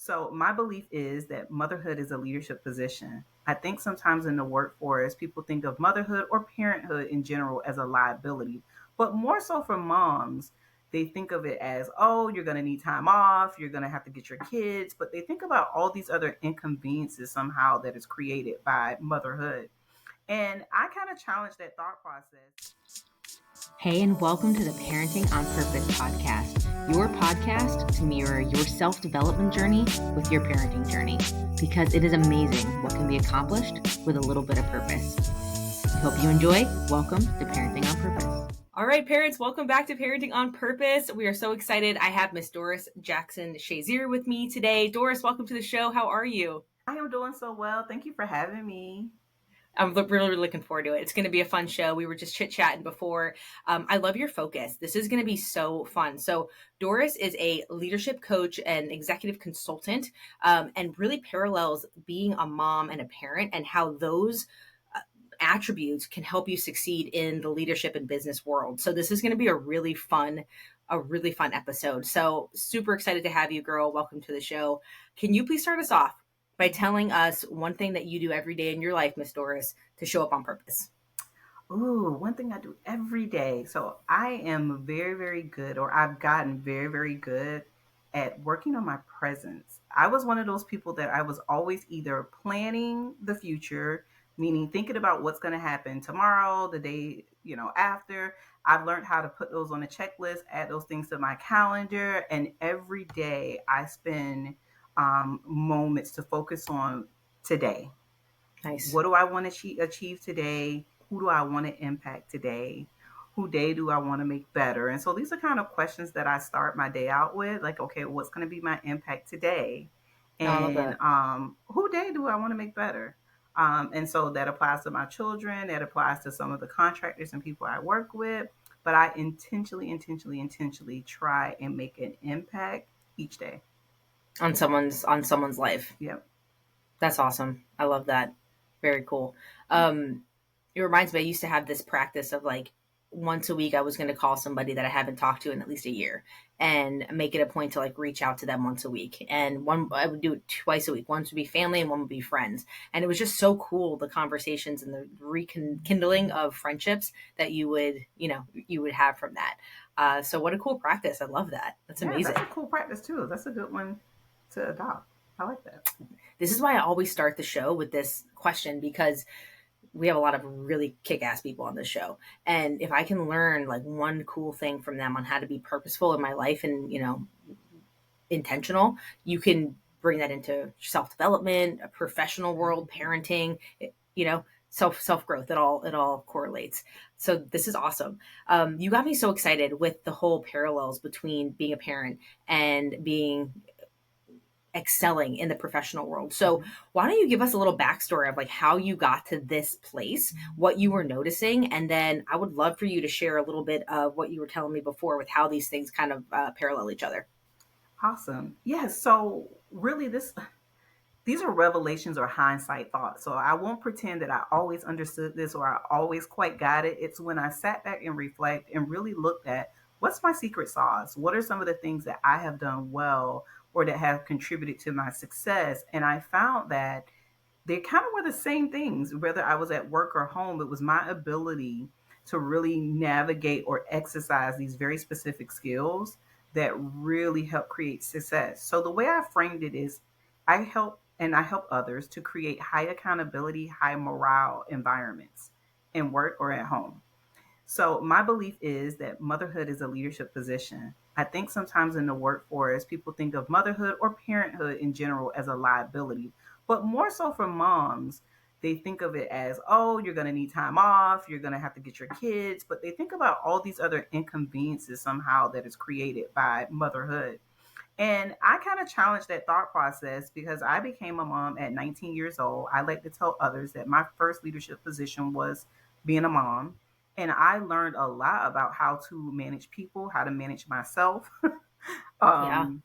So, my belief is that motherhood is a leadership position. I think sometimes in the workforce, people think of motherhood or parenthood in general as a liability, but more so for moms, they think of it as, oh, you're going to need time off, you're going to have to get your kids, but they think about all these other inconveniences somehow that is created by motherhood. And I kind of challenge that thought process. Hey, and welcome to the Parenting on Purpose podcast, your podcast to mirror your self development journey with your parenting journey, because it is amazing what can be accomplished with a little bit of purpose. I hope you enjoy. Welcome to Parenting on Purpose. All right, parents, welcome back to Parenting on Purpose. We are so excited. I have Miss Doris Jackson Shazier with me today. Doris, welcome to the show. How are you? I am doing so well. Thank you for having me. I'm really looking forward to it. It's going to be a fun show. We were just chit-chatting before. I love your focus. This is going to be so fun. So Doris is a leadership coach and executive consultant, and really parallels being a mom and a parent and how those attributes can help you succeed in the leadership and business world. So this is going to be a really fun episode. So super excited to have you, girl. Welcome to the show. Can you please start us off by telling us one thing that you do every day in your life, Miss Doris, to show up on purpose? Ooh, one thing I do every day. So I am very, very good, or I've gotten very, very good at working on my presence. I was one of those people that I was always either planning the future, meaning thinking about what's going to happen tomorrow, the day, after. I've learned how to put those on a checklist, add those things to my calendar, and every day I spend moments to focus on today. Nice. What do I want to achieve today? Who do I want to impact today? Who day do I want to make better? And so these are kind of questions that I start my day out with, like, okay, what's going to be my impact today? I love And that. who day do I want to make better? And so that applies to my children, that applies to some of the contractors and people I work with. But I intentionally try and make an impact each day. On someone's life. Yep. That's awesome. I love that. Very cool. It reminds me, I used to have this practice of like once a week I was going to call somebody that I haven't talked to in at least a year and make it a point to like reach out to them once a week. And I would do it twice a week. One would be family and one would be friends. And it was just so cool, the conversations and the rekindling of friendships that you would have from that. So what a cool practice. I love that. That's amazing. That's a cool practice too. That's a good one to adopt. I like that. This is why I always start the show with this question, because we have a lot of really kick-ass people on this show. And if I can learn like one cool thing from them on how to be purposeful in my life and, intentional, you can bring that into self-development, a professional world, parenting, self-growth. It all correlates. So this is awesome. You got me so excited with the whole parallels between being a parent and being excelling in the professional world. So why don't you give us a little backstory of like how you got to this place, what you were noticing, and then I would love for you to share a little bit of what you were telling me before with how these things kind of parallel each other. Awesome. Yes. So really these are revelations or hindsight thoughts. So I won't pretend that I always understood this or I always quite got it. It's when I sat back and reflect and really looked at what's my secret sauce? What are some of the things that I have done well or that have contributed to my success? And I found that they kind of were the same things, whether I was at work or home. It was my ability to really navigate or exercise these very specific skills that really help create success. So the way I framed it is I help others to create high accountability, high morale environments in work or at home. So my belief is that motherhood is a leadership position. I think sometimes in the workforce, people think of motherhood or parenthood in general as a liability, but more so for moms, they think of it as, oh, you're going to need time off, you're going to have to get your kids, but they think about all these other inconveniences somehow that is created by motherhood. And I kind of challenged that thought process because I became a mom at 19 years old. I like to tell others that my first leadership position was being a mom. And I learned a lot about how to manage people, how to manage myself, Yeah. um,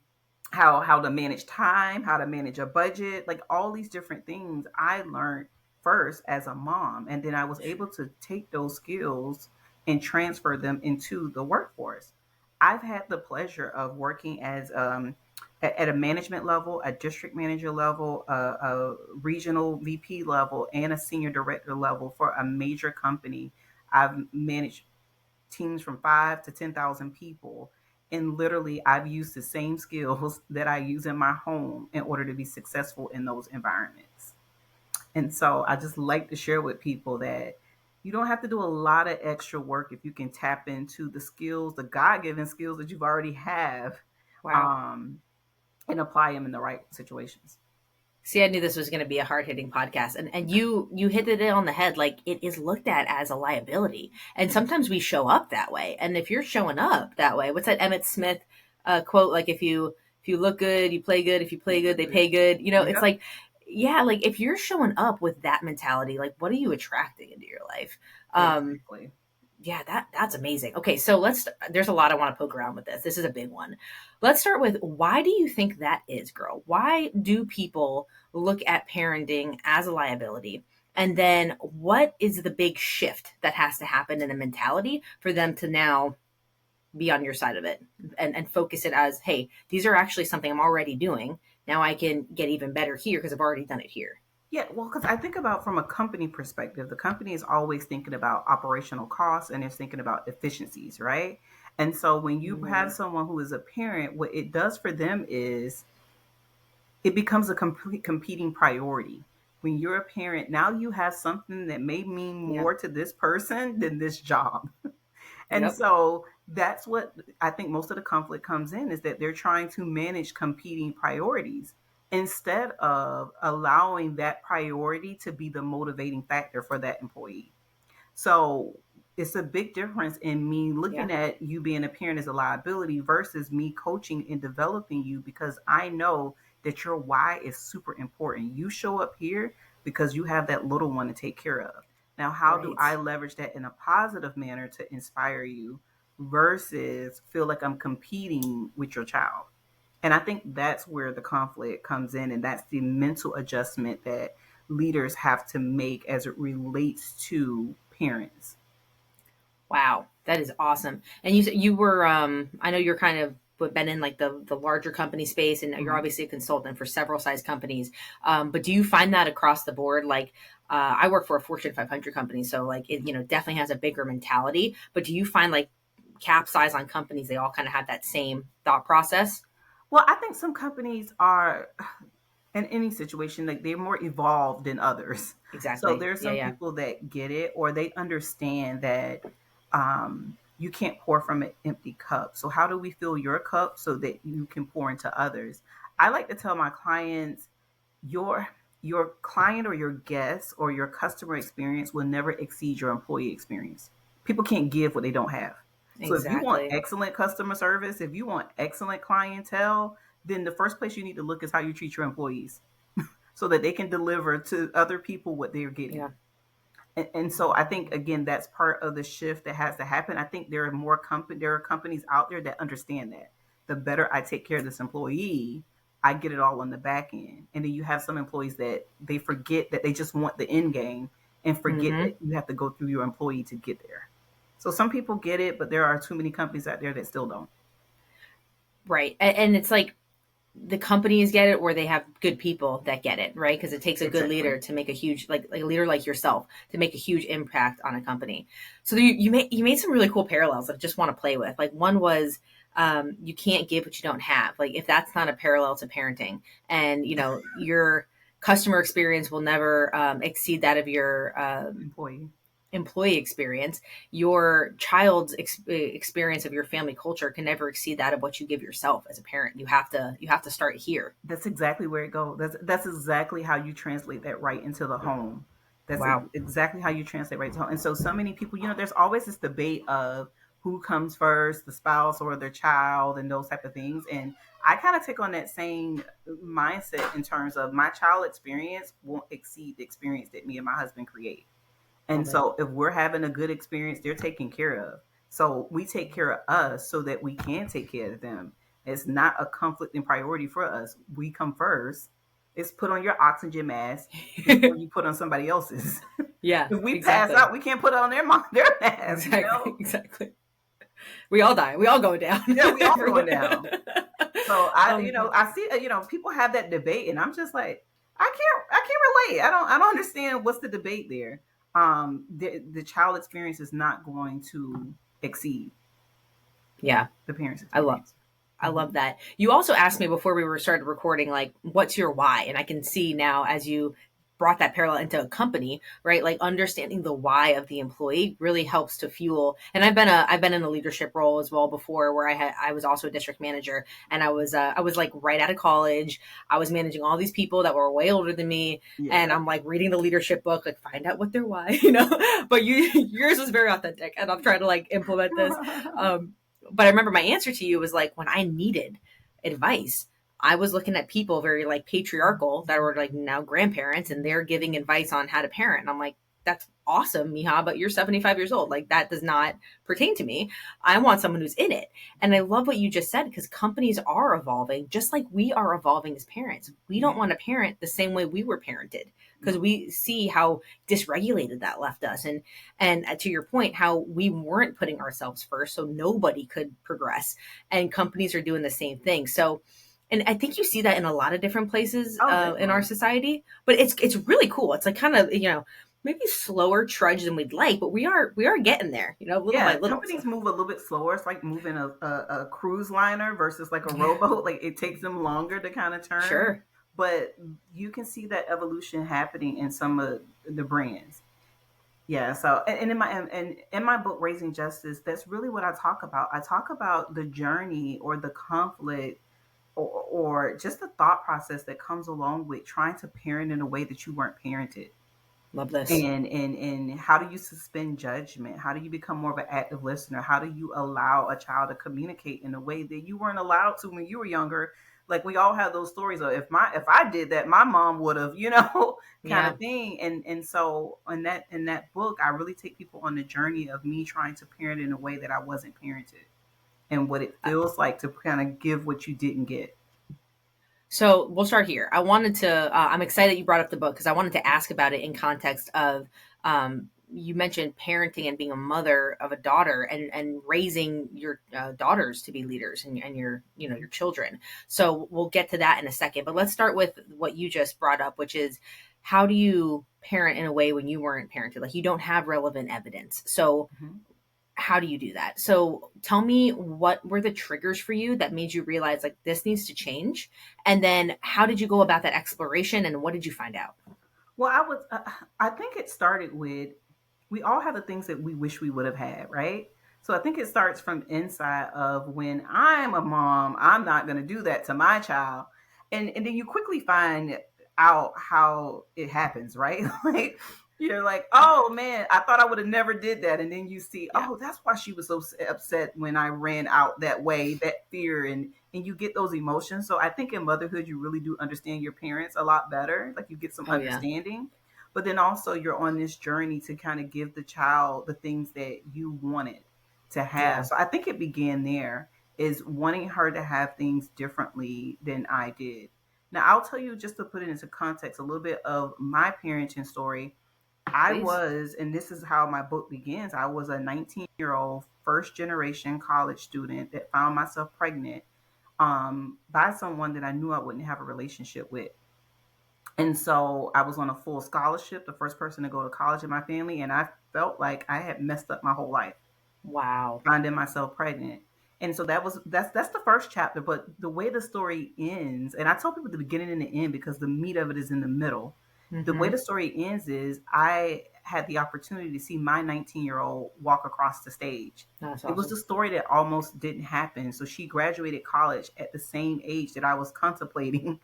how to manage time, how to manage a budget, like all these different things I learned first as a mom. And then I was able to take those skills and transfer them into the workforce. I've had the pleasure of working as at a management level, a district manager level, a regional VP level, and a senior director level for a major company. I've managed teams from 5 to 10,000 people. And literally, I've used the same skills that I use in my home in order to be successful in those environments. And so I just like to share with people that you don't have to do a lot of extra work if you can tap into the skills, the God given skills that you've already have, Wow. um, and apply them in the right situations. See, I knew this was going to be a hard hitting podcast, and you hit it on the head. Like, it is looked at as a liability, and sometimes we show up that way. And if you're showing up that way, what's that Emmett Smith quote? Like, if you look good, you play good. If you play good, they pay good. You know, it's Yep, like, yeah, like if you're showing up with that mentality, like what are you attracting into your life? Um, exactly. yeah, that's amazing. Okay, so there's a lot I want to poke around with this. This is a big one. Let's start with, why do you think that is, girl? Why do people look at parenting as a liability? And then what is the big shift that has to happen in the mentality for them to now be on your side of it, and focus it as, hey, these are actually something I'm already doing. Now I can get even better here because I've already done it here. Yeah, well, because I think about from a company perspective, the company is always thinking about operational costs and it's thinking about efficiencies, right? And so when you have Mm, someone who is a parent, what it does for them is it becomes a complete competing priority. When you're a parent, now you have something that may mean yeah. more to this person than this job. And Yep. so that's what I think most of the conflict comes in, is that they're trying to manage competing priorities instead of allowing that priority to be the motivating factor for that employee. So it's a big difference in me Yeah. looking at you being a parent as a liability versus me coaching and developing you, because I know that your why is super important. You show up here because you have that little one to take care of. Now, how do Right. I leverage that in a positive manner to inspire you versus feel like I'm competing with your child? And I think that's where the conflict comes in. And that's the mental adjustment that leaders have to make as it relates to parents. Wow, that is awesome. And you said you were, I know you're kind of been in like the larger company space, and you're Mhm. obviously a consultant for several size companies. But do you find that across the board? Like, I work for a Fortune 500 company, so like it, definitely has a bigger mentality. But do you find like capsize on companies, they all kind of have that same thought process? Well, I think some companies are, in any situation, like they're more evolved than others. So Exactly. there's Yeah, some yeah, people that get it, or they understand that you can't pour from an empty cup. So how do we fill your cup so that you can pour into others? I like to tell my clients, your your client or your guest or your customer experience will never exceed your employee experience. People can't give what they don't have. So if you want exactly. excellent customer service, if you want excellent clientele, then the first place you need to look is how you treat your employees so that they can deliver to other people what they're getting. Yeah. And so I think again that's part of the shift that has to happen. I think there are companies out there that understand that the better I take care of this employee, I get it all on the back end. And then you have some employees that they forget that they just want the end game and forget Mm-hmm. that you have to go through your employee to get there. So some people get it, but there are too many companies out there that still don't. Right. And it's like, the companies get it, or they have good people that get it, right? Because it takes a good Exactly. leader to make a huge, like a leader like yourself, to make a huge impact on a company. So you made some really cool parallels that I just want to play with. Like, one was, you can't give what you don't have. Like, if that's not a parallel to parenting, and your customer experience will never exceed that of your Employee. employee experience, your child's experience of your family culture can never exceed that of what you give yourself as a parent. You have to start here. That's exactly where it goes. That's exactly how you translate that right into the home. That's Wow. exactly how you translate right to home. And so many people, there's always this debate of who comes first, the spouse or their child, and those type of things. And I kind of take on that same mindset in terms of my child experience won't exceed the experience that me and my husband create. And Love it. so if we're having a good experience, they're taken care of. So we take care of us so that we can take care of them. It's not a conflicting priority for us. We come first. It's put on your oxygen mask before you put on somebody else's. Yeah, If we pass exactly. out, we can't put on their mask, Exactly. Exactly. We all die. We all go down. Yeah, we all going down. So Oh my God. I see, people have that debate, and I'm just like, I can't relate. I don't understand what's the debate there. The child experience is not going to exceed Yeah, the parent's I love experience. I Hmm. love that. You also asked me before we were started recording, like, what's your why? And I can see now as you brought that parallel into a company, right? Like understanding the why of the employee really helps to fuel. And I've been in a leadership role as well before, where I was also a district manager, and I was like right out of college. I was managing all these people that were way older than me, and Yeah. I'm like reading the leadership book, like find out what their why, you know. But yours was very authentic, and I'm trying to like implement this. But I remember my answer to you was like when I needed advice, I was looking at people very like patriarchal that were like now grandparents and they're giving advice on how to parent. And I'm like, that's awesome, Miha, but you're 75 years old. Like that does not pertain to me. I want someone who's in it. And I love what you just said because companies are evolving just like we are evolving as parents. We don't Yeah. want to parent the same way we were parented because No. we see how dysregulated that left us. And to your point, how we weren't putting ourselves first, so nobody could progress. And companies are doing the same thing. So, and I think you see that in a lot of different places Oh, in our definitely. society. But it's really cool. It's like kind of maybe slower trudge than we'd like, but we are getting there, little by Yeah, little. So companies move a little bit slower. It's like moving a cruise liner versus like a yeah, rowboat. Like it takes them longer to kind of turn, sure, but you can see that evolution happening in some of the brands. Yeah. So, and in my book, Raising Justice, that's really what I talk about. I talk about the journey or the conflict or just the thought process that comes along with trying to parent in a way that you weren't parented. love this. And how do you suspend judgment? How do you become more of an active listener? How do you allow a child to communicate in a way that you weren't allowed to when you were younger? Like we all have those stories of if I did that, my mom would have, kind of Yeah. thing. And so in that book, I really take people on the journey of me trying to parent in a way that I wasn't parented and what it feels like to kind of give what you didn't get. So we'll start here. I wanted to. I'm excited you brought up the book because I wanted to ask about it in context of. You mentioned parenting and being a mother of a daughter and raising your daughters to be leaders and your your children. So we'll get to that in a second. But let's start with what you just brought up, which is how do you parent in a way when you weren't parented? Like you don't have relevant evidence. So Mhm. how do you do that? So tell me what were the triggers for you that made you realize like this needs to change? And then how did you go about that exploration and what did you find out? Well, I think it started with we all have the things that we wish we would have had, right? So I think it starts from inside of when I'm a mom, I'm not going to do that to my child. And then you quickly find out how it happens, right? Like you're like, "Oh man, I thought I would have never did that." And then you see, Yeah. "Oh, that's why she was so upset when I ran out that way, that fear." And you get those emotions. So I think in motherhood you really do understand your parents a lot better. Like you get some Oh yeah. understanding, but then also you're on this journey to kind of give the child the things that you wanted to have. Yeah. So I think it began there, is wanting her to have things differently than I did. Now I'll tell you, just to put it into context, a little bit of my parenting story. I Please. was, and this is how my book begins, I was a 19-year-old first generation college student that found myself pregnant by someone that I knew I wouldn't have a relationship with. And so I was on a full scholarship, the first person to go to college in my family, and I felt like I had messed up my whole life Wow. finding myself pregnant. And so that's the first chapter, but the way the story ends, and I tell people the beginning and the end because the meat of it is in the middle. The way Mm-hmm. the story ends is I had the opportunity to see my 19-year-old walk across the stage. That's It was awesome. a story that almost didn't happen. So she graduated college at the same age that I was contemplating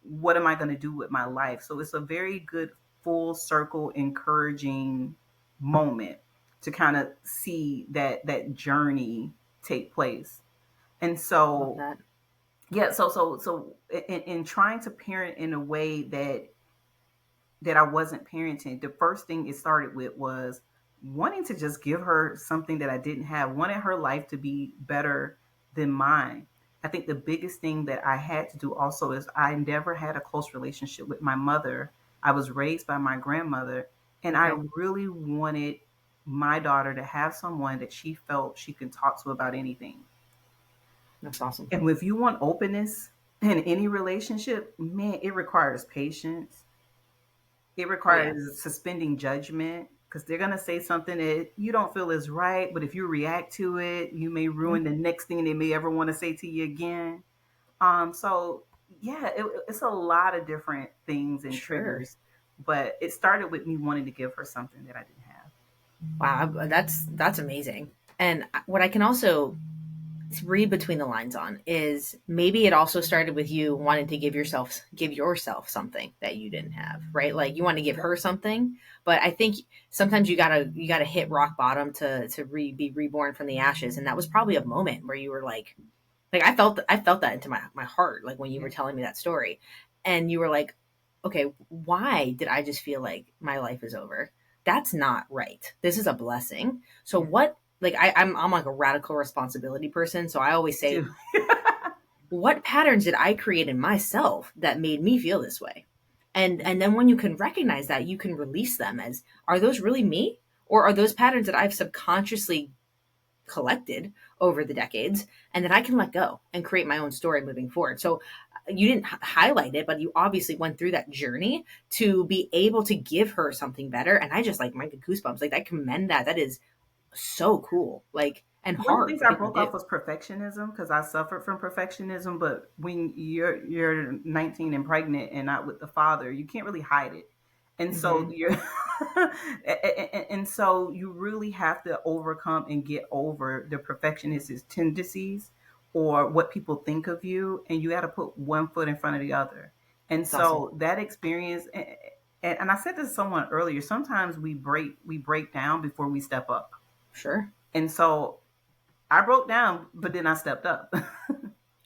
what am I going to do with my life. So it's a very good full circle encouraging moment to kind of see that journey take place. And Love so that. yeah, so in trying to parent in a way that I wasn't parenting, the first thing it started with was wanting to just give her something that I didn't have, wanted her life to be better than mine. I think the biggest thing that I had to do also is I never had a close relationship with my mother. I was raised by my grandmother, and I Okay. really wanted my daughter to have someone that she felt she can talk to about anything. That's awesome. And if you want openness in any relationship, man, it requires patience. It Oh yeah. requires suspending judgment because they're going to say something that you don't feel is right, but if you react to it, you may ruin Mhm. the next thing they may ever want to say to you again. So yeah, it's a lot of different things and Sure. triggers, but it started with me wanting to give her something that I didn't have. Wow, that's amazing. And what I can also read between the lines on is maybe it also started with you wanting to give yourself something that you didn't have, right? Like you want to give Yeah. her something, but I think sometimes you gotta hit rock bottom to be reborn from the ashes, and that was probably a moment where you were like I felt that into my heart, like when you were Yeah. telling me that story, and you were like, okay, why did I just feel like my life is over? That's not right. This is a blessing. So Yeah. what? Like I'm like a radical responsibility person, so I always Me say, too. what patterns did I create in myself that made me feel this way? And then when you can recognize that, you can release them as, are those really me, or are those patterns that I've subconsciously collected over the decades and that I can let go and create my own story moving forward. So you didn't highlight it, but you obviously went through that journey to be able to give her something better. And I just like my goosebumps. Like I commend that. That is so cool. Like, and One of the hard things for I people to broke off do. was perfectionism because I suffered from perfectionism. But when you're 19 and pregnant and not with the father, you can't really hide it, and so Mm-hmm. you're and so you really have to overcome and get over the perfectionist's tendencies or what people think of you, and you got to put one foot in front of the other. And It's awesome. so that experience, and I said this to someone earlier. Sometimes we break down before we step up, Sure. and so I broke down, but then I stepped up.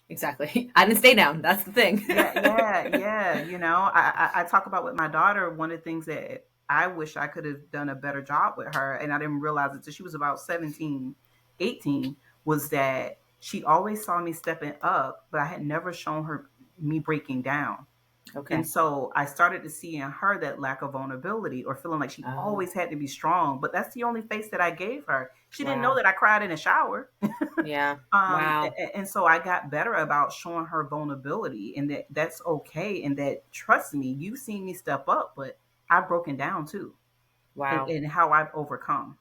Exactly. I didn't stay down. That's the thing. Yeah, yeah, yeah. I talk about with my daughter. One of the things that I wish I could have done a better job with her, and I didn't realize it until she was about 17, 18, was that she always saw me stepping up, but I had never shown her me breaking down. And Okay. so I started to see in her that lack of vulnerability or feeling like she Oh, always had to be strong. But that's the only face that I gave her. She didn't know wow. that I cried in the shower. Yeah. A- Wow. and so I got better about showing her vulnerability and that that's okay. And that, trust me, you've seen me step up, but I've broken down too, Wow. and how I've overcome.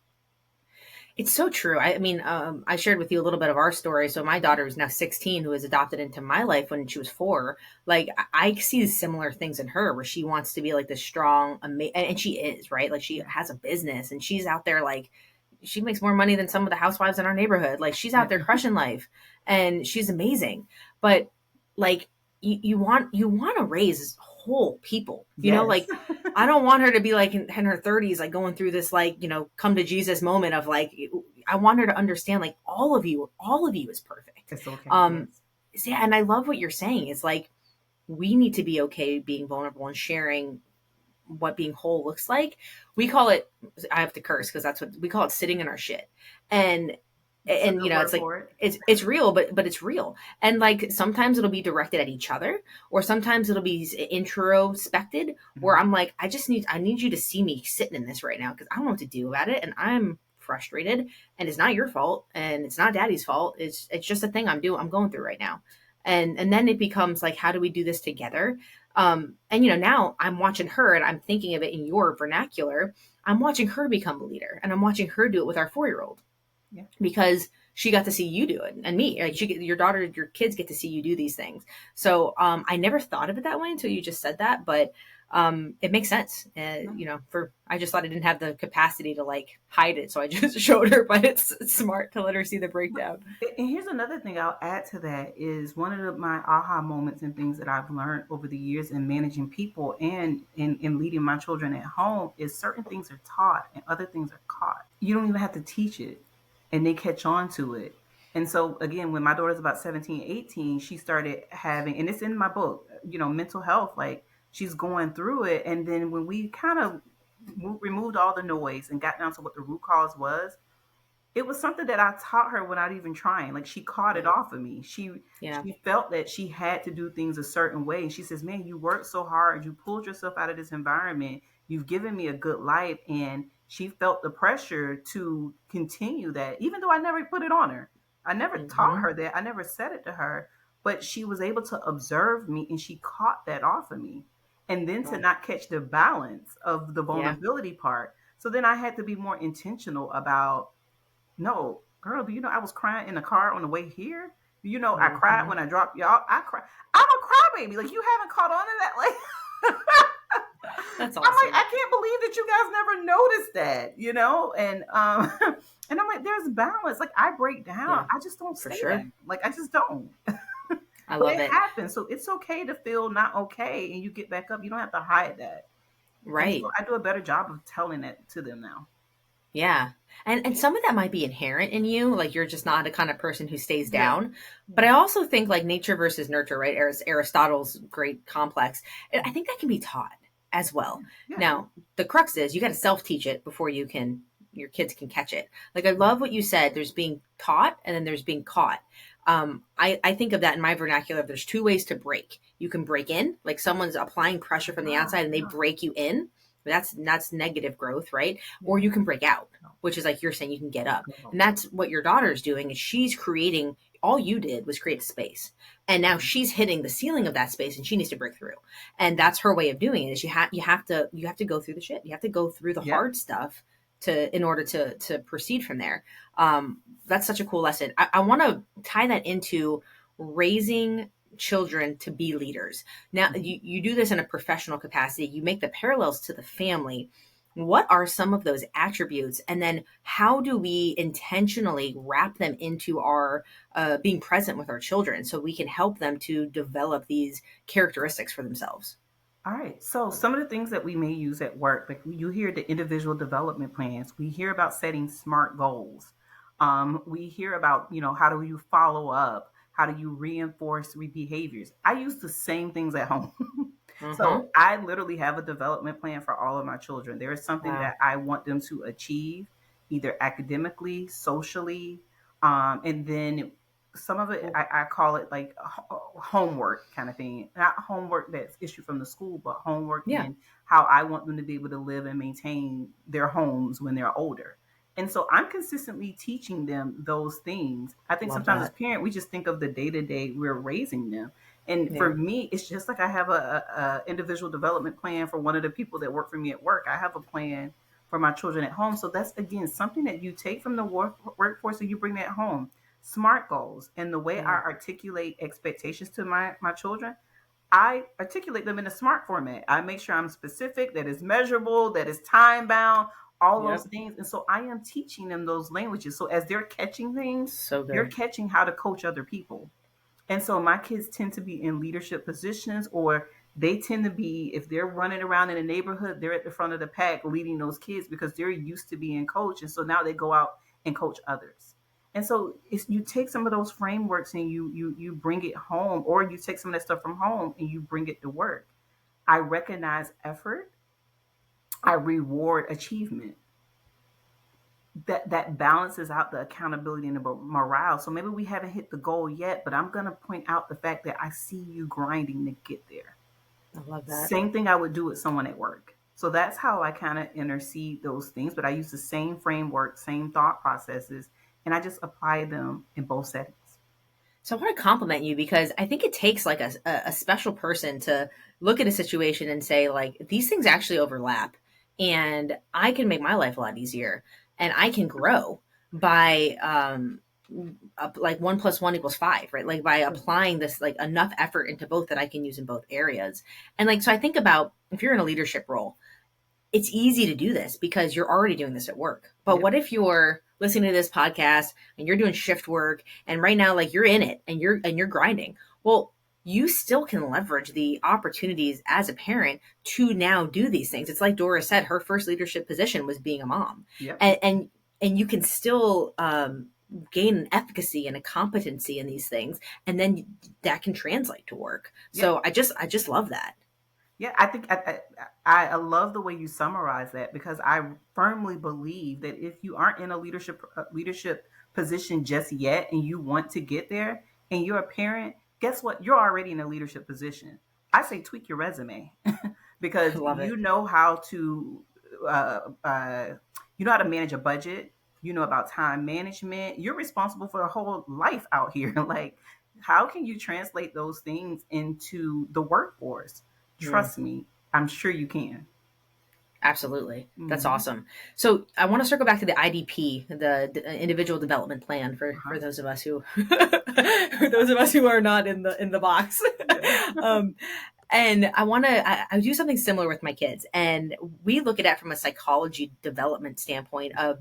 It's so true. I mean, I shared with you a little bit of our story. So my daughter is now 16, who was adopted into my life when she was 4. Like I see similar things in her, where she wants to be like this strong, and she is, right. Like she Yeah. has a business, and she's out there like she makes more money than some of the housewives in our neighborhood. Like she's out Yeah. there crushing life, and she's amazing. But like you want to raise whole people, Yes. like I don't want her to be like in her 30s, like going through this, like, come to Jesus moment of like, I want her to understand like all of you is perfect. It's okay. Um, Yes. so yeah, and I love what you're saying. It's like, we need to be okay being vulnerable and sharing what being whole looks like. We call it, I have to curse because that's what we call it, sitting in our shit. And That's a and good it's word like for it. it's real, but it's real. And like sometimes it'll be directed at each other, or sometimes it'll be introspected, where Mhm. I'm like, I need you to see me sitting in this right now because I don't know what to do about it, and I'm frustrated, and it's not your fault, and it's not daddy's fault. It's just a thing I'm going through right now. And then it becomes like, how do we do this together? And now I'm watching her, and I'm thinking of it in your vernacular. I'm watching her become a leader, and I'm watching her do it with our 4-year-old, Yeah. because she got to see you do it, and me, like your daughter, your kids get to see you do these things. So I never thought of it that way until you just said that, but it makes sense. No. For I just thought I didn't have the capacity to like hide it, so I just showed her. But it's smart to let her see the But breakdown. and here's another thing I'll add to that is one of my aha moments and things that I've learned over the years in managing people and in leading my children at home is certain things are taught and other things are caught. You don't even have to teach it and they catch on to it. And so again, when my daughter's about 17, 18, she started having, and it's in my book, mental health, like she's going through it. And then when we kind of removed all the noise and got down to what the root cause was, it was something that I taught her without even trying. Like she caught it Yeah, off of me. She yeah, she felt that she had to do things a certain way. And she says, "Man, you worked so hard. You pulled yourself out of this environment. You've given me a good life." And she felt the pressure to continue that, even though I never put it on her. I never taught Mm-hmm. her that. I never said it to her, but she was able to observe me and she caught that off of me. And then to Wow. not catch the balance of the Yeah. vulnerability part. So then I had to be more intentional about, no, girl, do you know I was crying in the car on the way here? Do you know I cried Mm-hmm. when I dropped y'all? I cried. I'm a crybaby. Like, you haven't caught on to that. Like, That's I'm like, awesome. I can't believe that you guys never noticed that, you know? And and I'm like, there's balance. Like, I break down. Yeah, I just don't for stay there. sure. Like, I just don't. I But love it it. happens. So it's okay to feel not okay and you get back up. You don't have to hide that. And so Right. I do a better job of telling that to them now. Yeah. And some of that might be inherent in you, like you're just not the kind of person who stays Yeah. down. But I also think like nature versus nurture, right? Aristotle's great complex. I think that can be taught as well. Yeah. Now, the crux is you got to self-teach it before your kids can catch it. Like I love what you said. There's being taught and then there's being caught. I think of that in my vernacular. There's two ways to break. You can break in, like someone's applying pressure from the Ah, outside and they yeah. break you in. That's negative growth, right? Or you can break out, which is like you're saying you can get up. Yeah. And that's what your daughter's doing is she's creating all you did was create a space. And now she's hitting the ceiling of that space and she needs to break through. And that's her way of doing it is you have to go through the shit. You have to go through the Yeah. hard stuff to in order to proceed from there. That's such a cool lesson. I want to tie that into raising children to be leaders. Now, Mhm. you do this in a professional capacity, you make the parallels to the family. What are some of those attributes? And then how do we intentionally wrap them into our being present with our children so we can help them to develop these characteristics for themselves? All right. So some of the things that we may use at work, like you hear the individual development plans, we hear about setting SMART goals. We hear about, how do you follow up? How do you reinforce behaviors? I use the same things at home. Mm-hmm. So I literally have a development plan for all of my children. There is something Wow. that I want them to achieve, either academically, socially, and then some of it Cool. I call it like homework kind of thing. Not homework that's issued from the school, but homework Yeah. in how I want them to be able to live and maintain their homes when they're older. And so I'm consistently teaching them those things. I think Love sometimes as that. parents, we just think of the day to day we're raising them. And Yeah. for me, it's just like I have a individual development plan for one of the people that work for me at work. I have a plan for my children at home. So that's again something that you take from the workforce and you bring that home. Smart goals and the way I Yeah. articulate expectations to my children, I articulate them in a smart format. I make sure I'm specific, that is measurable, that is time bound, all those Yep. things. And so I am teaching them those languages. So as they're catching things, So they're good. catching how to coach other people. And so my kids tend to be in leadership positions, or they tend to be, if they're running around in a neighborhood, they're at the front of the pack leading those kids because they're used to being coached. And so now they go out and coach others. And so it's, you take some of those frameworks and you bring it home, or you take some of that stuff from home and you bring it to work. I recognize effort. I reward achievement. That balances out the accountability and the morale. So maybe we haven't hit the goal yet, but I'm going to point out the fact that I see you grinding to get there. I love that. Same thing I would do with someone at work. So that's how I kind of intercede those things, but I use the same framework, same thought processes, and I just apply them in both settings. So I want to compliment you because I think it takes like a special person to look at a situation and say like these things actually overlap and I can make my life a lot easier and I can grow by like 1 + 1 = 5, right? Like by applying this like enough effort into both that I can use in both areas. And like so I think about if you're in a leadership role, it's easy to do this because you're already doing this at work. But Yep. what if you're listening to this podcast and you're doing shift work and right now like you're in it and you're grinding? Well, you still can leverage the opportunities as a parent to now do these things. It's like Doris said, her first leadership position was being a mom. Yep. And you can still gain an efficacy and a competency in these things and then that can translate to work. Yep. So I just love that. Yeah, I think I love the way you summarize that because I firmly believe that if you aren't in a leadership position just yet and you want to get there and you're a parent, guess what? You're already in a leadership position. I say tweak your resume I because love it. uh, uh, you know how to manage a budget. about time management. You're responsible for a whole life out here. Like, how can you translate those things into the workforce? Yeah. Trust me, I'm sure you can. Absolutely. That's Mm-hmm. awesome. So I want to circle back to the IDP, the individual development plan Uh-huh. for those of us who for those of us who are not in the box. Yeah. um, and I do something similar with my kids, and we look at it from a psychology development standpoint of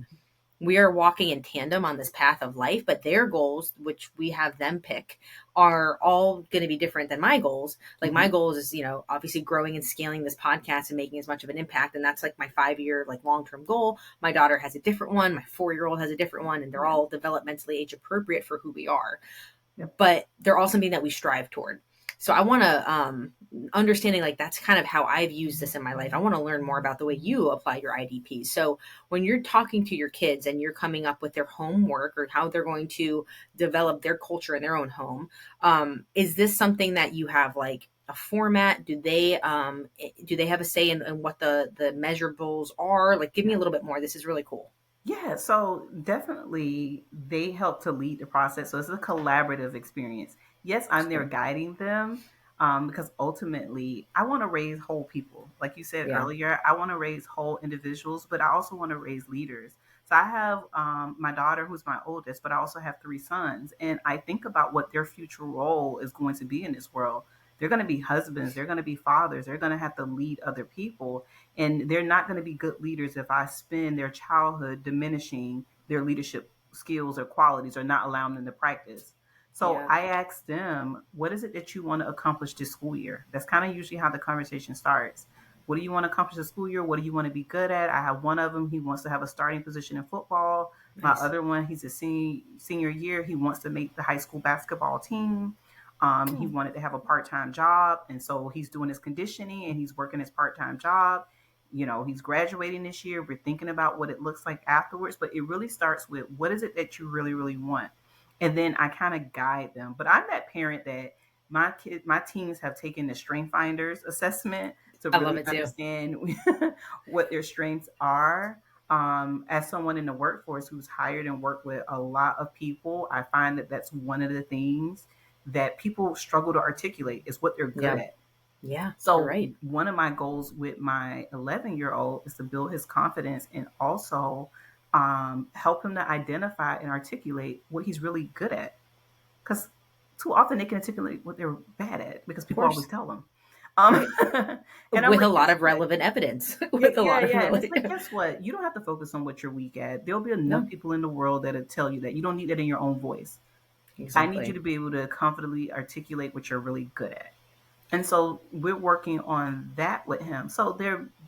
we are walking in tandem on this path of life, but their goals, which we have them pick, are all going to be different than my goals. Like my Mm-hmm. goals is, obviously growing and scaling this podcast and making as much of an impact. And that's like my 5 year, like long-term goal. My daughter has a different one. My 4 year old has a different one, and they're Yeah. all developmentally age appropriate for who we are, Yep. but they're all something that we strive toward. So I want to understanding like that's kind of how I've used this in my life. I want to learn more about the way you apply your IDP. So when you're talking to your kids and you're coming up with their homework or how they're going to develop their culture in their own home, is this something that you have like a format? Do they have a say in what the measurables are? Like, give me Yeah. a little bit more. This is really cool. Yeah, so definitely they help to lead the process. So it's a collaborative experience. Yes, That's I'm there cool. guiding them because ultimately I want to raise whole people. Like you said Yeah. earlier, I want to raise whole individuals, but I also want to raise leaders. So I have my daughter, who's my oldest, but I also have three sons. And I think about what their future role is going to be in this world. They're going to be husbands, they're going to be fathers, they're going to have to lead other people. And they're not going to be good leaders if I spend their childhood diminishing their leadership skills or qualities or not allowing them to practice. So Yeah. I asked them, what is it that you want to accomplish this school year? That's kind of usually how the conversation starts. What do you want to accomplish this school year? What do you want to be good at? I have one of them, he wants to have a starting position in football. My Nice. other one, he's a senior year. He wants to make the high school basketball team. He Oh, wanted to have a part-time job, and so he's doing his conditioning and he's working his part-time job. He's graduating this year. We're thinking about what it looks like afterwards, but it really starts with what is it that you really, really want? And then I kind of guide them. But I'm that parent that my teens have taken the Strength Finders assessment to I love really it too. understand what their strengths are. As someone in the workforce who's hired and worked with a lot of people, I find that that's one of the things that people struggle to articulate is what they're good Yeah. at. Yeah, you're So right. one of my goals with my 11-year-old is to build his confidence and also help him to identify and articulate what he's really good at. Because too often they can articulate what they're bad at because Of people always course. tell them. Right. And I'm With a like, lot guess of what? relevant evidence. Yeah, With a yeah, lot of yeah. And it's really like, guess what? You don't have to focus on what you're weak at. There'll be enough No, people in the world that'll tell you that. You don't need that in your own voice. I need you exactly. to be able to confidently articulate what you're really good at. And so we're working on that with him. So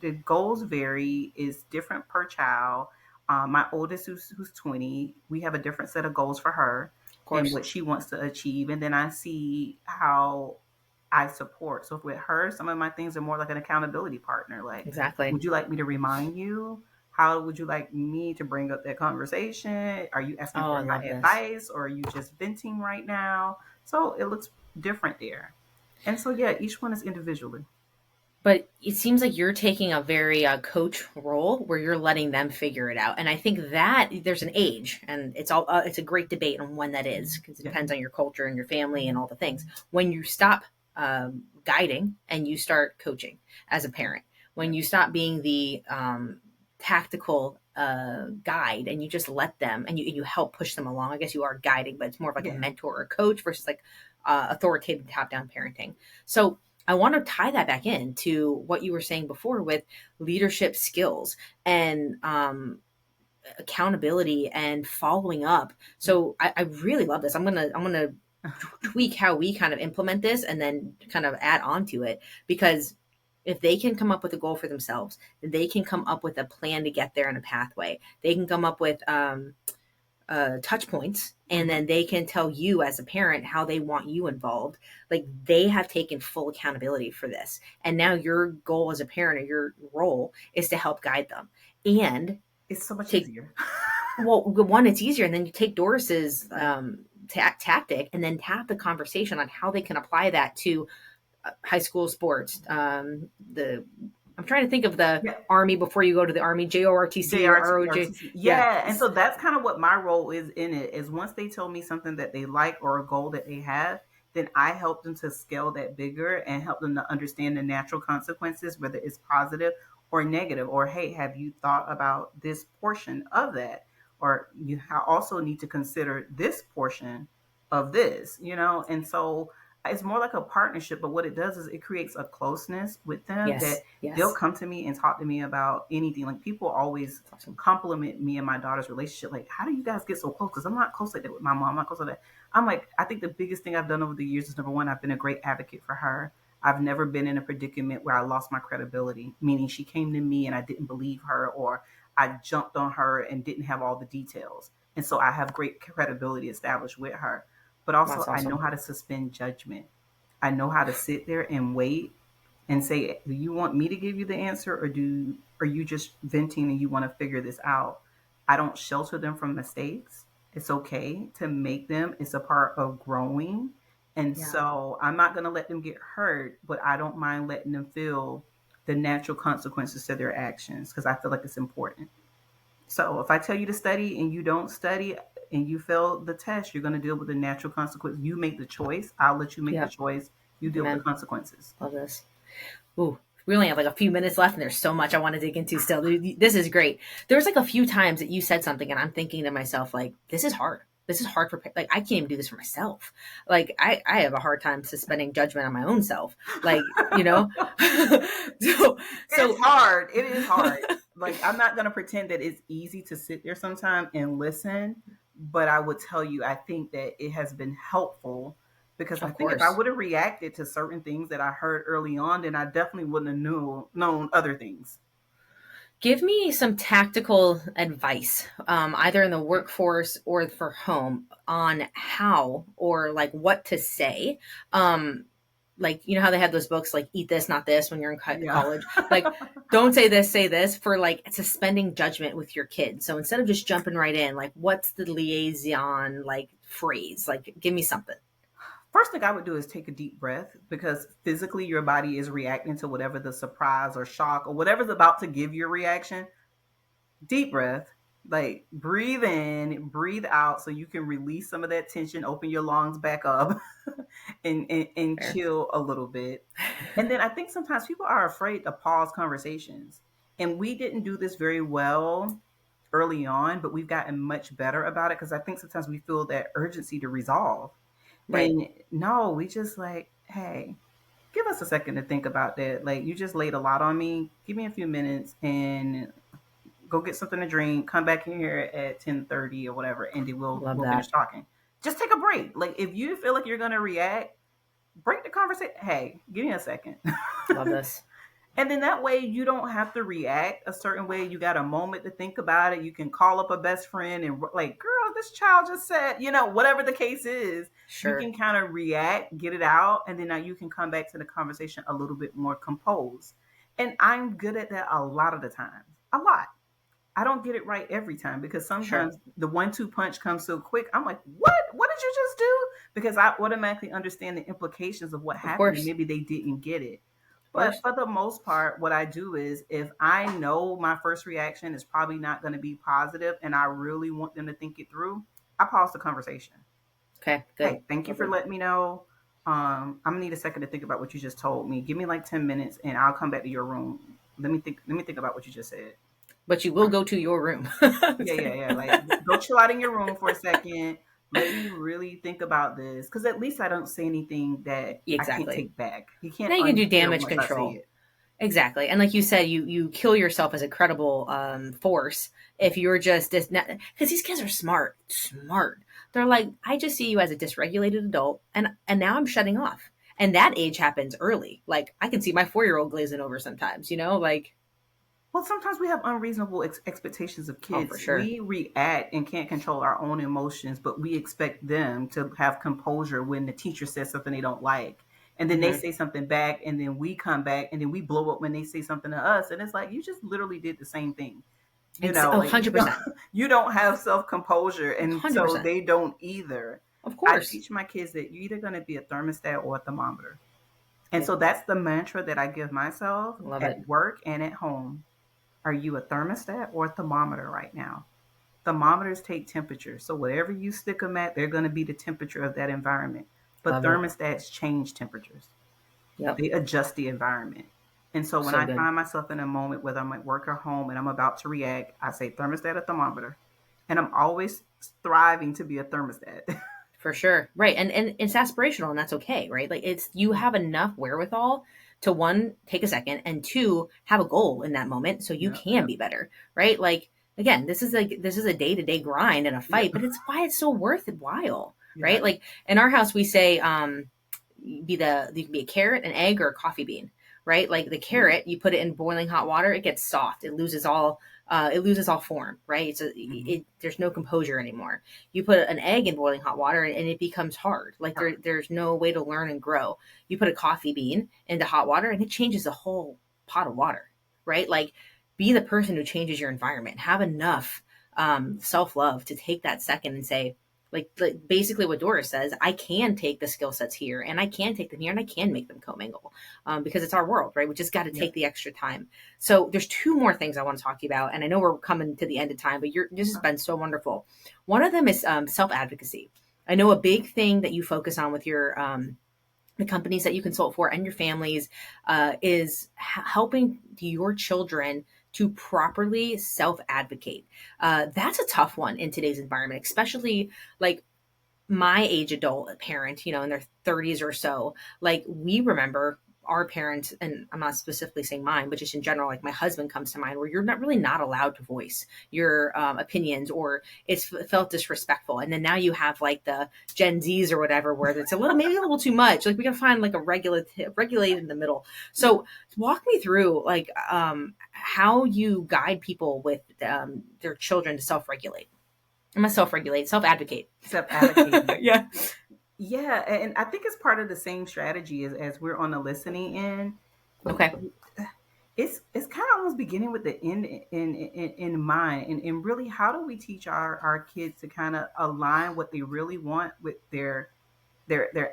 the goals vary, is different per child. My oldest, who's 20, we have a different set of goals for her Of and course. what she wants to achieve. And then I see how I support. So with her, some of my things are more like an accountability partner. Like, Exactly. would you like me to remind you? How would you like me to bring up that conversation? Are you asking Oh, for I my love this. advice or are you just venting right now? So it looks different there. And so, yeah, each one is individually. But it seems like you're taking a very coach role where you're letting them figure it out. And I think that there's an age, and it's a great debate on when that is because it Yeah. depends on your culture and your family and all the things. When you stop guiding and you start coaching as a parent, when Yeah. you stop being the tactical guide and you just let them and you help push them along. I guess you are guiding, but it's more of like a Yeah. mentor or a coach versus like authoritative top down parenting. So I want to tie that back in to what you were saying before with leadership skills and accountability and following up. Yeah. So I really love this. I'm gonna tweak how we kind of implement this and then kind of add on to it because if they can come up with a goal for themselves, they can come up with a plan to get there in a pathway. They can come up with touch points and Mhm. then they can tell you as a parent how they want you involved. Like they have taken full accountability for this and now your goal as a parent or your role is to help guide them and It's so much take easier. well one it's easier and then you take Doris's Yeah. tactic and then have the conversation on how they can apply that to high school sports, the I'm trying to think of the Yeah. army before you go to the army, JORTC or ROJ. JRTC. Yeah. Yeah. And so that's kind of what my role is in it is once they tell me something that they like or a goal that they have, then I help them to scale that bigger and help them to understand the natural consequences, whether it's positive or negative, or hey, have you thought about this portion of that? Or you also need to consider this portion of this, And so it's more like a partnership, but what it does is it creates a closeness with them that Yes. they'll Yes. come to me and talk to me about anything. Like people always That's awesome. compliment me and my daughter's relationship. Like, how do you guys get so close? Because I'm not close like that with my mom. I'm not close like that. I'm like, I think the biggest thing I've done over the years is number one, I've been a great advocate for her. I've never been in a predicament where I lost my credibility, meaning she came to me and I didn't believe her, or I jumped on her and didn't have all the details. And so I have great credibility established with her. But also, That's I know awesome. how to suspend judgment. I know how to sit there and wait and say, do you want me to give you the answer, or are you just venting and you want to figure this out? I don't shelter them from mistakes. It's okay to make them. It's a part of growing. And Yeah. so I'm not going to let them get hurt, but I don't mind letting them feel the natural consequences to their actions because I feel like it's important. So if I tell you to study and you don't study and you fail the test, you're going to deal with the natural consequence. You make the choice. I'll let you make the Yeah. choice. You deal with the Amen. consequences. Love this. Ooh, we only have like a few minutes left, and there's so much I want to dig into still. This is great. There's like a few times that you said something, and I'm thinking to myself, like, this is hard. This is hard for, like, I can't even do this for myself. Like, I have a hard time suspending judgment on my own self. Like, so, It's so, hard. It is hard. Like I'm not gonna pretend that it's easy to sit there sometime and listen, but I would tell you I think that it has been helpful because I of think if I course, would have reacted to certain things that I heard early on, then I definitely wouldn't have known other things. give me some tactical advice, either in the workforce or for home, on how or like what to say. Like, you know how they have those books like eat this not this when you're in Yeah. college, like don't say this, say this, for like suspending judgment with your kids. So instead of just jumping right in, like what's the liaison like phrase, like give me something. First thing I would do is take a deep breath because physically your body is reacting to whatever the surprise or shock or whatever's about to give your reaction. Deep breath, like breathe in, breathe out so you can release some of that tension, open your lungs back up and Fair. chill a little bit. And then I think sometimes people are afraid to pause conversations. And we didn't do this very well early on, but we've gotten much better about it because I think sometimes we feel that urgency to resolve. Right. And no, we just like, hey, give us a second to think about that. Like you just laid a lot on me. Give me a few minutes and go get something to drink, come back in here at 10:30 or whatever, and then Love we'll finish that. talking. Just take a break. Like if you feel like you're gonna react, break the conversation. Hey, give me a second. Love this. And then that way you don't have to react a certain way. You got a moment to think about it. You can call up a best friend and like, girl, this child just said, whatever the case is, you Sure. can kind of react, get it out, and then now you can come back to the conversation a little bit more composed. And I'm good at that a lot of the times. A lot. I don't get it right every time because Sure. sometimes the 1-2 punch comes so quick. I'm like, what? What did you just do? Because I automatically understand the implications of what Of happened and course. maybe they didn't get it. Of But course. for the most part, what I do is if I know my first reaction is probably not going to be positive and I really want them to think it through, I pause the conversation. Okay, good. Hey, thank you for Lovely. letting me know. I'm gonna need a second to think about what you just told me. Give me like 10 minutes and I'll come back to your room. Let me think about what you just said. But you will go to your room. Yeah, yeah, yeah. Like, go chill out in your room for a second. Let me really think about this, because at least I don't say anything that I can't Exactly. take back. He Now can't you can do unhear damage once I say control. it. Exactly. And like you said, you kill yourself as a credible force if you're just because these kids are smart, smart. They're like, I just see you as a dysregulated adult, and now I'm shutting off. And that age happens early. Like I can see my 4-year-old glazing over sometimes. Like, Well, sometimes we have unreasonable expectations of oh, for kids. sure. We react and can't control our own emotions, but we expect them to have composure when the teacher says something they don't like. And then they Hmm. say something back, and then we come back, and then we blow up when they say something to us. And it's like, you just literally did the same thing. Oh, Like you don't 100%. you don't have self composure, and so 100%. they don't either. Of I course. teach my kids that you're either going to be a thermostat or a thermometer. And Yep. so that's the mantra that I give myself Love it. at work and at home. Are you a thermostat or a thermometer right now? Thermometers take temperature. So wherever you stick them at, they're going to be the temperature of that environment. But Love it. thermostats change temperatures. Yep. They adjust the environment. And so when So I good. find myself in a moment, whether I'm at work or home and I'm about to react, I say thermostat or thermometer. And I'm always striving to be a thermostat. For sure. Right. And it's aspirational and that's okay, right? Like it's you have enough wherewithal to one, take a second, and two, have a goal in that moment so you Yeah, can yeah, be better. Right. Like again, this is a day-to-day grind and a yeah, fight, but it's why it's so worthwhile. yeah. Right. Like in our house we say you can be a carrot, an egg, or a coffee bean, right? Like the Mm-hmm. carrot, you put it in boiling hot water, it gets soft, it loses all form, right? Mm-hmm. There's no composure anymore. You put an egg in boiling hot water and it becomes hard. Like there's no way to learn and grow. You put a coffee bean into hot water and it changes the whole pot of water, right? Like be the person who changes your environment. Have enough self love to take that second and say, like basically what Doris says, I can take the skill sets here and I can take them here and I can make them commingle because it's our world, right? We just got to Yeah. take the extra time. So there's two more things I want to talk to you about. And I know we're coming to the end of time, but this has been so wonderful. One of them is self-advocacy. I know a big thing that you focus on with your the companies that you consult for and your families is helping your children to properly self advocate. That's a tough one in today's environment, especially like my age adult parent, in their 30s or so, like we remember our parents, and I'm not specifically saying mine, but just in general, like my husband comes to mind, where you're not allowed to voice your opinions, or it's felt disrespectful. And then now you have like the Gen Zs or whatever, where it's maybe a little too much. Like we gotta find like a regulate in the middle. So walk me through like how you guide people with their children to self-regulate. I'm gonna self-regulate, self-advocate. Self-advocating. Yeah. Yeah, and I think it's part of the same strategy as we're on the listening end. Okay. It's kind of almost beginning with the end in mind, and really, how do we teach our kids to kind of align what they really want with their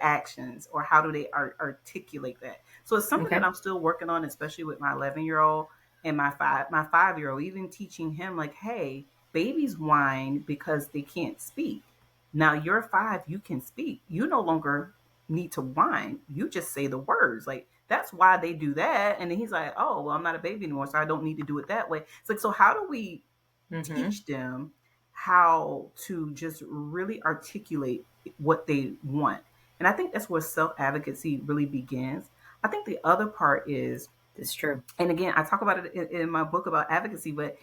actions, or how do they articulate that? So it's something that Okay. I'm still working on, especially with my 11-year-old and my 5-year-old. Even teaching him like, hey, babies whine because they can't speak. Now you're 5, you can speak. You no longer need to whine. You just say the words. Like that's why they do that. And then he's like, oh, well, I'm not a baby anymore, so I don't need to do it that way. It's like, so how do we Mm-hmm. teach them how to just really articulate what they want? And I think that's where self advocacy really begins. I think the other part is, That's true. and again, I talk about it in my book about advocacy, but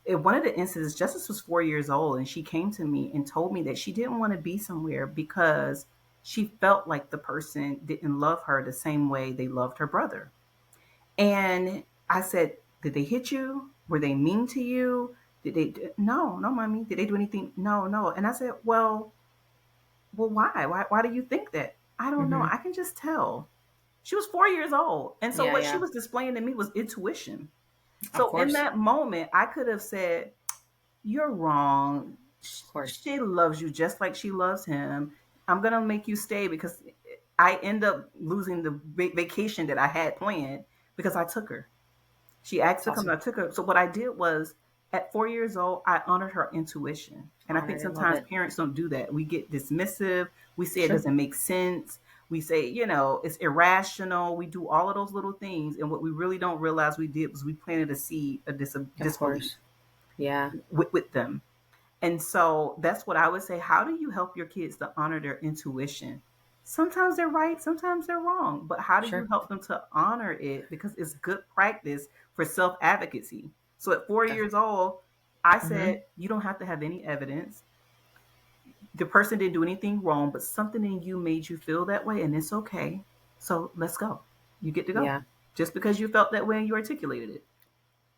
in one of the instances, Justice was 4 years old, and she came to me and told me that she didn't want to be somewhere because she felt like the person didn't love her the same way they loved her brother. And I said, did they hit you? Were they mean to you? Did they? No, no, mommy. Did they do anything? No, no. And I said, well, why? Why do you think that? I don't know. Mm-hmm. I can just tell. She was 4 years old. And so Yeah, what she yeah. was displaying to me was intuition. Of So in course. that moment, I could have said, you're wrong. Of course. She loves you just like she loves him. I'm going to make you stay because I end up losing the vacation that I had planned because I took her. She asked It's to come and awesome. I took her. So what I did was at 4 years old, I honored her intuition. And I think Honored and love sometimes it. parents don't do that. We get dismissive. We say it Sure. doesn't make sense. We say, it's irrational. We do all of those little things. And what we really don't realize we did was we planted a seed of Of disbelief course. Yeah. with them. And so that's what I would say. How do you help your kids to honor their intuition? Sometimes they're right, sometimes they're wrong, but how do you Sure. help them to honor it? Because it's good practice for self advocacy. So at 4 years old, I Mm-hmm. said, you don't have to have any evidence. The person didn't do anything wrong, but something in you made you feel that way, and it's okay. So let's go. You get to go. Yeah. Just because you felt that way and you articulated it.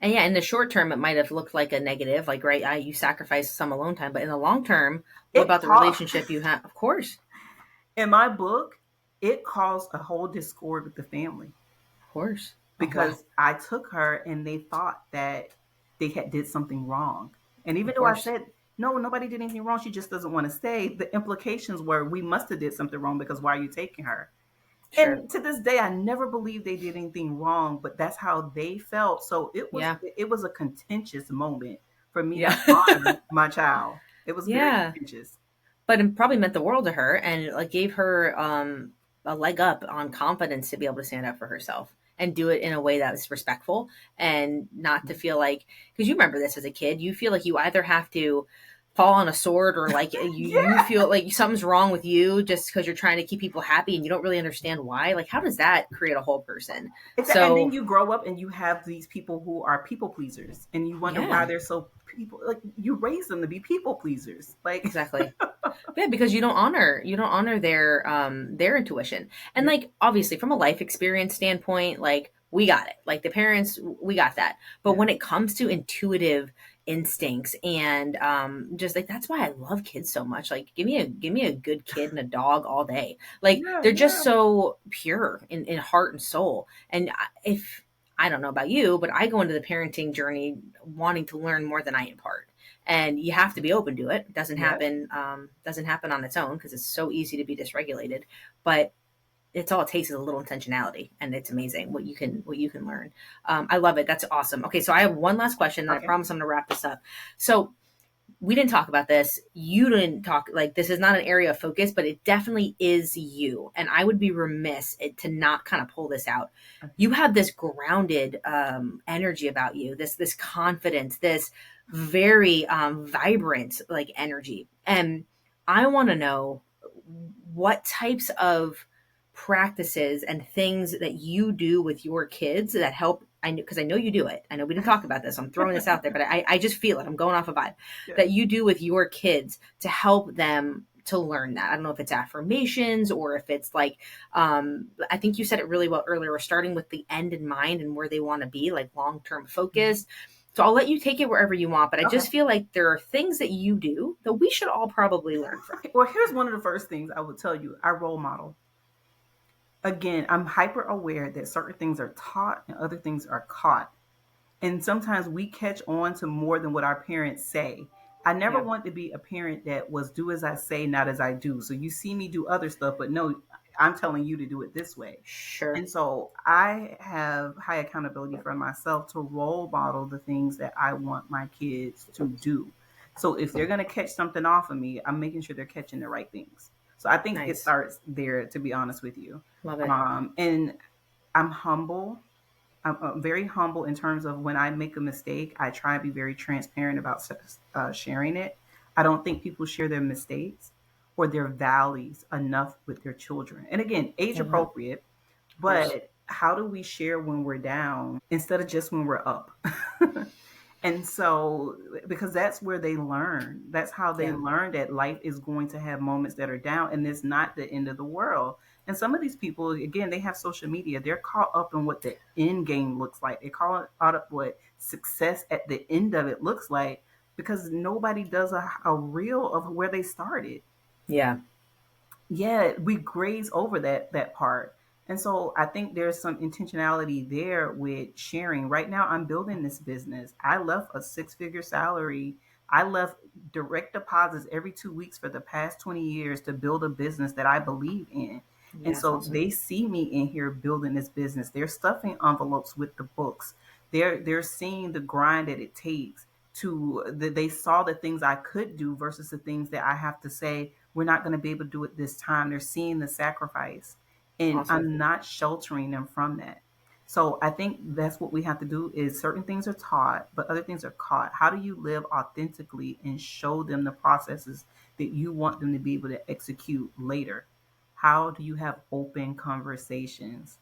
And yeah, in the short term, it might have looked like a negative, like right, you sacrificed some alone time. But in the long term, what It about the caused, relationship you have? Of course. in my book, it caused a whole discord with the family Of course. Oh wow. because I took her and they thought that they had did something wrong. And even Of though I course. said no, nobody did anything wrong, she just doesn't want to stay. The implications were we must have did something wrong because why are you taking her? Sure. And to this day, I never believed they did anything wrong, but that's how they felt. So Yeah. it was a contentious moment for me to Yeah. honor my child. It was very Yeah. contentious. But it probably meant the world to her, and like gave her a leg up on confidence to be able to stand up for herself and do it in a way that was respectful, and not to feel like, because you remember this as a kid, you feel like you either have to fall on a sword, or like you Yeah. feel like something's wrong with you just because you're trying to keep people happy and you don't really understand why. Like, how does that create a whole person? And then So you grow up and you have these people who are people pleasers, and you wonder why yeah, they're so people. Like, you raise them to be people pleasers. Like, exactly. Yeah, because you don't honor their intuition. And yeah, like obviously from a life experience standpoint, like we got it. Like the parents, we got that. But yeah, when it comes to intuitive instincts and just like, that's why I love kids so much. Like give me a good kid and a dog all day. Like yeah, they're just yeah. so pure in heart and soul. And if I don't know about you, but I go into the parenting journey wanting to learn more than I impart, and you have to be open to it. It Yeah. doesn't happen on its own because it's so easy to be dysregulated. But it's all it takes is a little intentionality, and it's amazing what you can learn. I love it. That's awesome. Okay, so I have one last question, and I Okay. promise I'm going to wrap this up. So we didn't talk about this. You didn't talk, like, this is not an area of focus, but it definitely is you. And I would be remiss to not kind of pull this out. Okay. You have this grounded energy about you, this confidence, this very vibrant like energy. And I want to know what types of practices and things that you do with your kids that help. I know, because I know you do it. I know we didn't talk about this. I'm throwing this out there, but I just feel it. I'm going off a vibe Yeah. that you do with your kids to help them to learn that. I don't know if it's affirmations or if it's like, I think you said it really well earlier. We're starting with the end in mind and where they want to be, like long term Mhm. focused. So I'll let you take it wherever you want, but I Okay. just feel like there are things that you do that we should all probably learn from. Well, here's one of the first things I would tell you. I role model. Again, I'm hyper aware that certain things are taught and other things are caught. And sometimes we catch on to more than what our parents say. I never Yeah, want to be a parent that was do as I say, not as I do. So you see me do other stuff, but no, I'm telling you to do it this way. sure. And so I have high accountability for myself to role model the things that I want my kids to do. So if they're going to catch something off of me, I'm making sure they're catching the right things. So I think it Nice. starts there, to be honest with you. Love it. And I'm humble. I'm very humble in terms of when I make a mistake, I try to be very transparent about sharing it. I don't think people share their mistakes or their valleys enough with their children. And again, age Love that. appropriate, Of course. but how do we share when we're down instead of just when we're up? And so, because that's where they learn, that's how they Yeah. learn that life is going to have moments that are down and it's not the end of the world. And some of these people, again, they have social media. They're caught up in what the end game looks like. They're caught up what success at the end of it looks like because nobody does a reel of where they started. Yeah. Yeah, we graze over that part. And so I think there's some intentionality there with sharing. Right now I'm building this business. I left a six-figure salary. I left direct deposits every 2 weeks for the past 20 years to build a business that I believe in. And Yeah. It's so awesome. they see me in here building this business. They're stuffing envelopes with the books. They're seeing the grind that it takes to they saw the things I could do versus the things that I have to say we're not going to be able to do it this time. They're seeing the sacrifice, and Awesome. I'm not sheltering them from that. So I think that's what we have to do is certain things are taught, but other things are caught. How do you live authentically and show them the processes that you want them to be able to execute later? How do you have open conversations?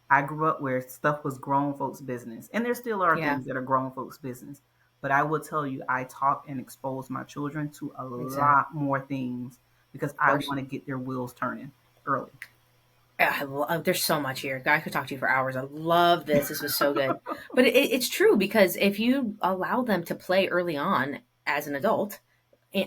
I grew up where stuff was grown folks' business, and there still are Yeah. things that are grown folks' business. But I will tell you, I talk and expose my children to a Exactly. lot more things because Of I course. want to get their wheels turning early. Yeah, there's so much here. I could talk to you for hours. I love this. This was so good. But it's true, because if you allow them to play early on as an adult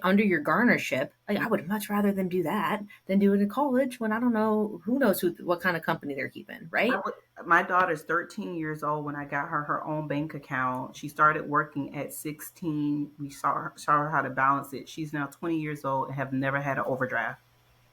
under your garnership, like, I would much rather them do that than do it in college when I don't know who knows what kind of company they're keeping, I right? would, my daughter's 13 years old when I got her own bank account. She started working at 16. We saw her how to balance it. She's now 20 years old and have never had an overdraft.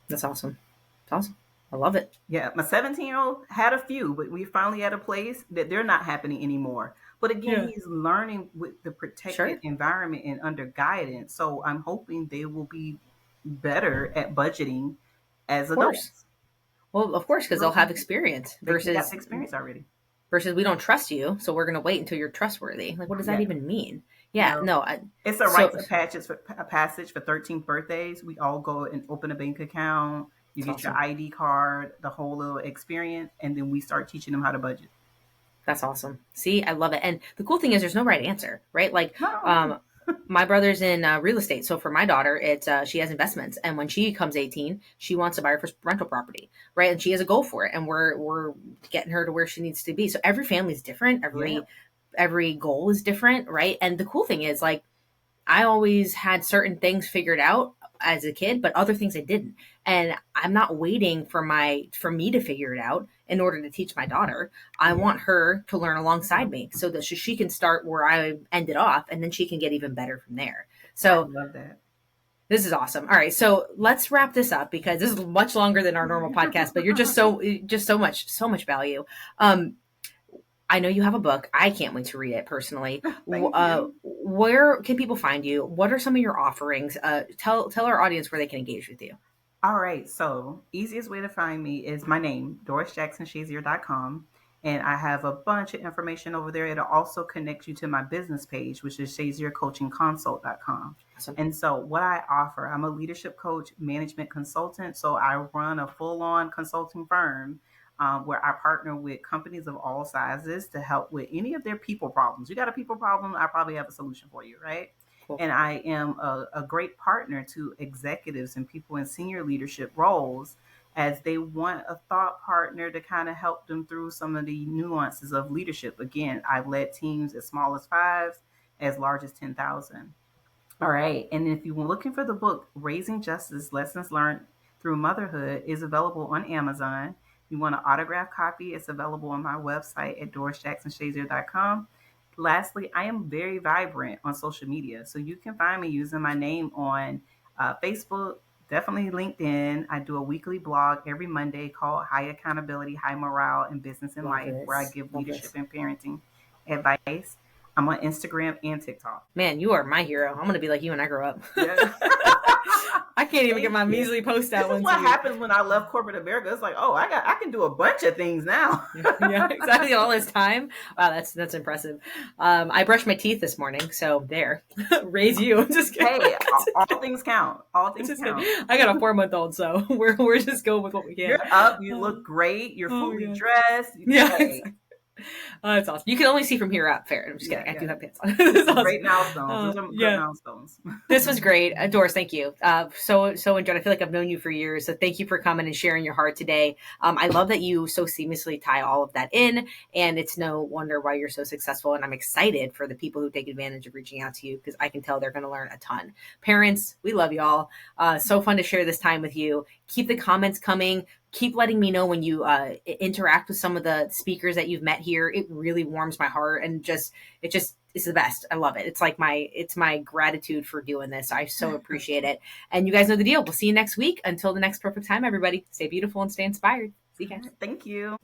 That's awesome. It's awesome. I love it. Yeah, my 17-year-old had a few, but we finally at a place that they're not happening anymore. But again, Yeah. he's learning with the Sure. protected environment and under guidance. So I'm hoping they will be better at budgeting as Of course. adults. Well, of course, because they'll have experience They got versus the experience already. we don't trust you, so we're gonna wait until you're trustworthy. Like, what does that Yeah. even mean? Yeah, No. no. It's a So rites of passage for 13th birthdays. We all go and open a bank account. You it's get your awesome. ID card, the whole little experience, and then we start teaching them how to budget. That's awesome. See, I love it. And the cool thing is, there's no right answer, right? Like, No. my brother's in real estate, so for my daughter, it's she has investments, and when she becomes 18, she wants to buy her first rental property, right? And she has a goal for it, and we're getting her to where she needs to be. So every family's different. Yeah. Every goal is different, right? And the cool thing is, like, I always had certain things figured out as a kid, but other things I didn't. And I'm not waiting for me to figure it out in order to teach my daughter. I Yeah. want her to learn alongside me so that she can start where I ended off, and then she can get even better from there. I So love that. this is awesome. All right, so let's wrap this up because this is much longer than our normal podcast, but you're just so much value. I know you have a book. I can't wait to read it personally. Thank you. Where can people find you? What are some of your offerings? Tell our audience where they can engage with you. All right. So, easiest way to find me is my name, DorisJacksonShazier.com. And I have a bunch of information over there. It'll also connect you to my business page, which is ShazierCoachingConsult.com. Awesome. And so, what I offer, I'm a leadership coach, management consultant. So, I run a full on consulting firm where I partner with companies of all sizes to help with any of their people problems. You got a people problem, I probably have a solution for you, right? Cool. And I am a great partner to executives and people in senior leadership roles as they want a thought partner to kind of help them through some of the nuances of leadership. Again, I've led teams as small as five, as large as 10,000. All right. And if you're looking for the book, Raising Justice Lessons Learned Through Motherhood, is available on Amazon. You want an autographed copy, it's available on my website at dorisjacksonshazier.com. Lastly, I am very vibrant on social media. So you can find me using my name on Facebook, definitely LinkedIn. I do a weekly blog every Monday called High Accountability, High Morale in Business and Love Life, where I this. give Love leadership this. and parenting advice. I'm on Instagram and TikTok. Man, you are my hero. I'm gonna be like you when I grow up. Yeah. I can't even get Thank my you. measly post This out is once what a week. happens when I left corporate America. It's like, oh, I can do a bunch of things now. Yeah, exactly. All this time. Wow, that's impressive. I brushed my teeth this morning, so there. Raise you. Just kidding. Hey, all things count. All things Just count. kidding. I got a 4-month-old, so we're just going with what we can. You're up. You look great. You're Oh my fully god. dressed. Yeah. Hey, Exactly. Oh, that's awesome. You can only see from here up. Fair. I'm just yeah, kidding. I yeah. do have pants on. That's awesome. Great milestones. Those are good Yeah. milestones. This was great. Doris, thank you. So enjoyed. I feel like I've known you for years. So thank you for coming and sharing your heart today. I love that you so seamlessly tie all of that in. And it's no wonder why you're so successful. And I'm excited for the people who take advantage of reaching out to you because I can tell they're going to learn a ton. Parents, we love y'all. So fun to share this time with you. Keep the comments coming. Keep letting me know when you interact with some of the speakers that you've met here. It really warms my heart and it's the best. I love it. It's my gratitude for doing this. I so appreciate it. And you guys know the deal. We'll see you next week. Until the next perfect time, everybody, stay beautiful and stay inspired. See you guys. Thank you.